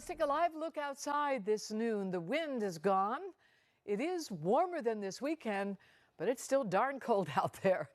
Let's take a live look outside this noon. The wind is gone. It is warmer than this weekend, but it's still darn cold out there.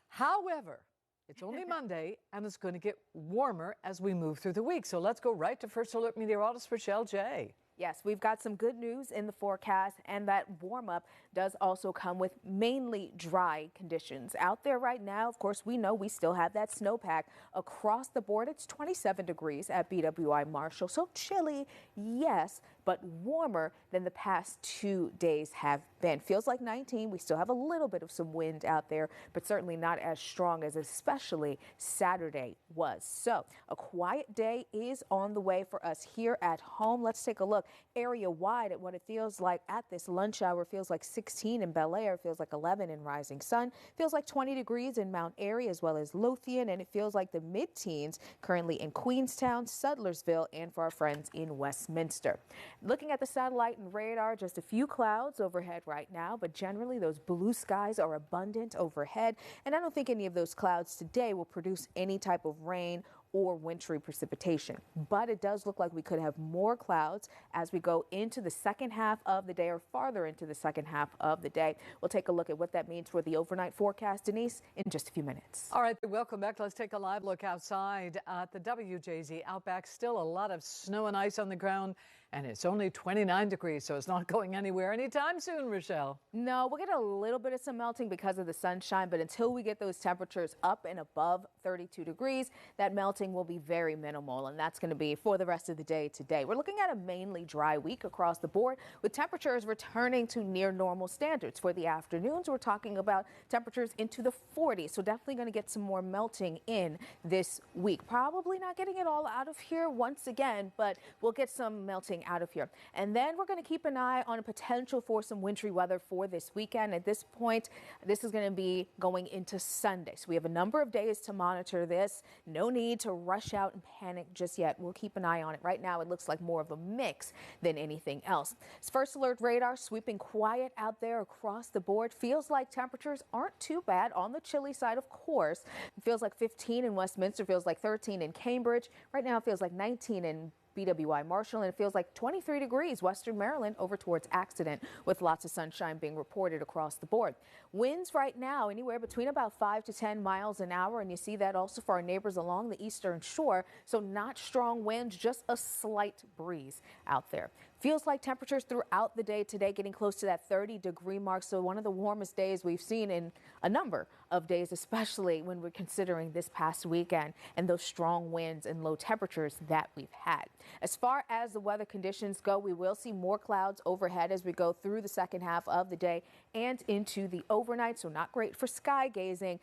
However, it's only Monday, and it's going to get warmer as we move through the week. So let's go right to First Alert meteorologist Rochelle Jay. Yes, we've got some good news in the forecast, and that warm-up does also come with mainly dry conditions. Out there right now, of course, we know we still have that snowpack across the board. It's 27 degrees at BWI Marshall, so chilly, yes, but warmer than the past 2 days have been. Feels like 19. We still have a little bit of some wind out there, but certainly not as strong as especially Saturday was. So a quiet day is on the way for us here at home. Let's take a look area wide at what it feels like at this lunch hour. Feels like 16 in Bel Air, feels like 11 in Rising Sun, feels like 20 degrees in Mount Airy as well as Lothian, and it feels like the mid-teens currently in Queenstown, Sudlersville, and for our friends in Westminster. Looking at the satellite and radar, just a few clouds overhead right now, but generally those blue skies are abundant overhead, and I don't think any of those clouds today will produce any type of rain or wintry precipitation. But it does look like we could have more clouds as we go into the second half of the day or farther into the second half of the day. We'll take a look at what that means for the overnight forecast, Denise, in just a few minutes. All right, welcome back. Let's take a live look outside at the WJZ Outback. Still a lot of snow and ice on the ground, and it's only 29 degrees, so it's not going anywhere anytime soon, Rochelle. No, we'll get a little bit of some melting because of the sunshine, but until we get those temperatures up and above 32 degrees, that melting will be very minimal, and that's going to be for the rest of the day today. We're looking at a mainly dry week across the board with temperatures returning to near normal standards. For the afternoons, we're talking about temperatures into the 40s, so definitely going to get some more melting in this week. Probably not getting it all out of here once again, but we'll get some melting out of here. And then we're going to keep an eye on a potential for some wintry weather for this weekend. At this point, this is going to be going into Sunday, so we have a number of days to monitor this. No need to rush out and panic just yet. We'll keep an eye on it. Right now, it looks like more of a mix than anything else. First Alert radar sweeping quiet out there across the board. Feels like temperatures aren't too bad on the chilly side, of course. It feels like 15 in Westminster, feels like 13 in Cambridge. Right now, it feels like 19 in BWI Marshall, and it feels like 23 degrees Western Maryland over towards Accident, with lots of sunshine being reported across the board. Winds right now anywhere between about 5 to 10 miles an hour, and you see that also for our neighbors along the eastern shore. So not strong winds, just a slight breeze out there. Feels like temperatures throughout the day today getting close to that 30-degree mark. So one of the warmest days we've seen in a number of days, especially when we're considering this past weekend and those strong winds and low temperatures that we've had. As far as the weather conditions go, we will see more clouds overhead as we go through the second half of the day and into the overnight. So not great for sky gazing,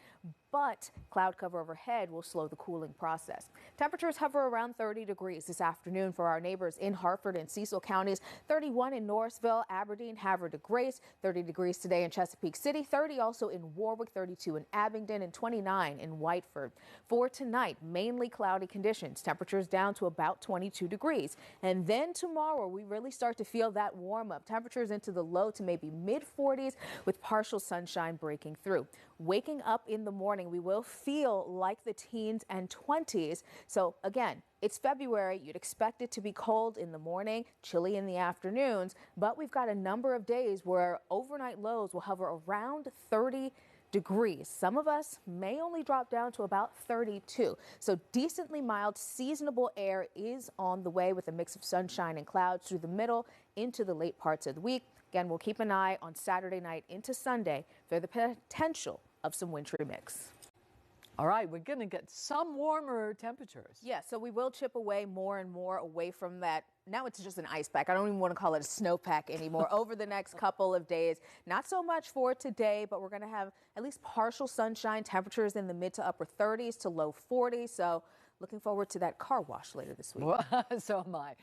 but cloud cover overhead will slow the cooling process. Temperatures hover around 30 degrees this afternoon for our neighbors in Harford and Cecil counties, 31 in Norrisville, Aberdeen, Havre de Grace, 30 degrees today in Chesapeake City, 30 also in Warwick, 32 in Abingdon, and 29 in Whiteford. For tonight, mainly cloudy conditions, temperatures down to about 22 degrees. And then tomorrow, we really start to feel that warm up. Temperatures into the low to maybe mid 40s with partial sunshine breaking through. Waking up in the morning, we will feel like the teens and 20s. So again, it's February. You'd expect it to be cold in the morning, chilly in the afternoons, but we've got a number of days where overnight lows will hover around 30 degrees. Some of us may only drop down to about 32. So decently mild, seasonable air is on the way with a mix of sunshine and clouds through the middle into the late parts of the week. Again, we'll keep an eye on Saturday night into Sunday for the potential of some wintry mix. All right, we're going to get some warmer temperatures. Yeah, so we will chip away more and more away from that. Now it's just an ice pack. I don't even want to call it a snowpack anymore over the next couple of days. Not so much for today, but we're going to have at least partial sunshine, temperatures in the mid to upper 30s to low 40s. So looking forward to that car wash later this week. Well, so am I.